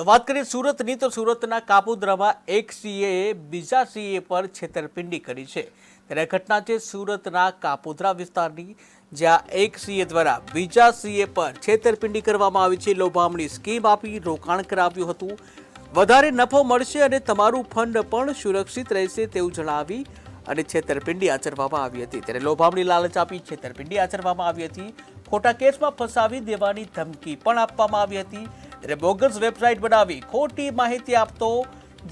તો વાત કરીએ સુરતની તો સુરતના કાપોદ્રામાં એક સીએએ બીજા સીએ પર છેતરપિંડી કરી છે। ત્યારે ઘટના છે સુરતના કાપોદ્રા વિસ્તારની, જ્યાં એક સીએ દ્વારા બીજા સીએ પર છેતરપિંડી કરવામાં આવી છે। લોભામણી સ્કીમ આપી રોકાણ કરાવ્યું હતું, વધારે નફો મળશે અને તમારું ફંડ પણ સુરક્ષિત રહેશે તેવું જણાવી અને છેતરપિંડી આચરવામાં આવી હતી। ત્યારે લોભામણી લાલચ આપી છેતરપિંડી આચરવામાં આવી હતી, ખોટા કેસમાં ફસાવી દેવાની ધમકી પણ આપવામાં આવી હતી। ત્યારે બોગસ વેબસાઇટ બનાવી ખોટી માહિતી આપતો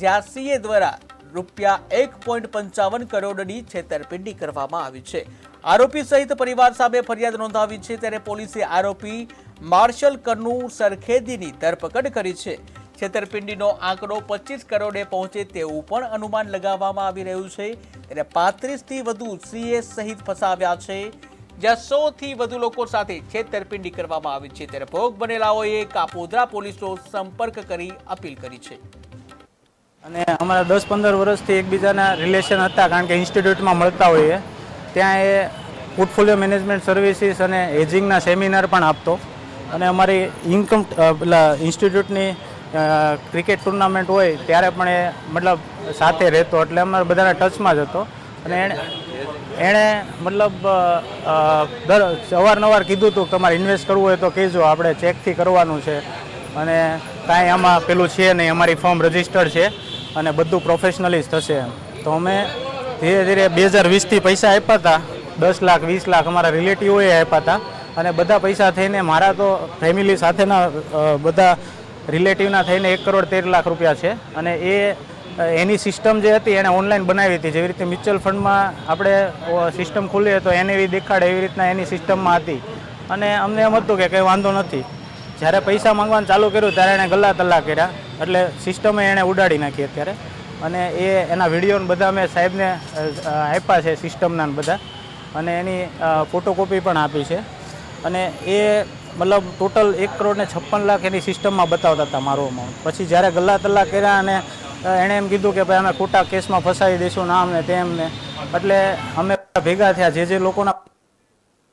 જ્યાં સીએ દ્વારા રૂપિયા 1.55 કરોડની છેતરપિંડી કરવામાં આવી છે। આરોપી સહિત પરિવાર સામે ફરિયાદ નોંધાવી છે। ત્યારે પોલીસે આરોપી માર્શલ કન્નુ સરખેદીની ધરપકડ કરી છે। છેતરપિંડીનો આંકડો 25 કરોડે પહોંચે તેવું પણ અનુમાન લગાવવામાં આવી રહ્યું છે। ત્યારે 35થી વધુ સીએ સહિત ફસાવ્યા છે, જ્યાં 100થી વધુ લોકો સાથે છેતરપિંડી કરવામાં આવી છે। ત્યારે ભોગ બનેલાઓએ કાપોદ્રા પોલીસનો સંપર્ક કરી અપીલ કરી છે। અને અમારા 10-15 વર્ષથી એકબીજાના રિલેશન હતા, કારણ કે ઇન્સ્ટિટ્યૂટમાં મળતા હોઈએ। ત્યાં એ પોર્ટફોલિયો મેનેજમેન્ટ સર્વિસીસ અને હેજિંગના સેમિનાર પણ આપતો અને અમારી ઇન્કમ ઇન્સ્ટિટ્યૂટની ક્રિકેટ ટુર્નામેન્ટ હોય ત્યારે પણ એ મતલબ સાથે રહેતો, એટલે અમારા બધાના ટચમાં જ હતો। અને એણે મતલબ અવારનવાર કીધું હતું કે તમારે ઇન્વેસ્ટ કરવું હોય તો કહેજો, આપણે ચેકથી કરવાનું છે અને કાંઈ આમાં પેલું છે નહીં, અમારી ફર્મ રજિસ્ટર્ડ છે અને બધું પ્રોફેશનલી જ થશે। તો અમે ધીરે ધીરે 2020થી પૈસા આપ્યા હતા, 10 લાખ 20 લાખ અમારા રિલેટિવોએ આપ્યા હતા અને બધા પૈસા થઈને મારા તો ફેમિલી સાથેના બધા રિલેટિવના થઈને 1,13,00,000 રૂપિયા છે। અને એની સિસ્ટમ જે હતી એણે ઓનલાઈન બનાવી હતી, જેવી રીતે મ્યુચ્યુઅલ ફંડમાં આપણે સિસ્ટમ ખોલીએ તો એને એવી દેખાડે એવી રીતના એની સિસ્ટમમાં હતી। અને અમને એમ હતું કે કંઈ વાંધો નથી। જ્યારે પૈસા માંગવાનું ચાલુ કર્યું ત્યારે એણે ગલ્લા તલ્લા કર્યા, એટલે સિસ્ટમે એણે ઉડાડી નાખી અત્યારે। અને એના વિડીયોને બધા મેં સાહેબને આપ્યા છે સિસ્ટમના બધા, અને એની ફોટોકોપી પણ આપી છે। અને એ મતલબ ટોટલ 1,56,00,000 એની સિસ્ટમમાં બતાવતા હતા મારો અમાઉન્ટ। પછી જ્યારે ગલ્લા તલ્લા કર્યા અને એણે એમ કીધું કે ભાઈ અમે ખોટા કેસમાં ફસાવી દઈશું, નામ ને તેમ ને, એટલે અમે ભેગા થયા, જે લોકોના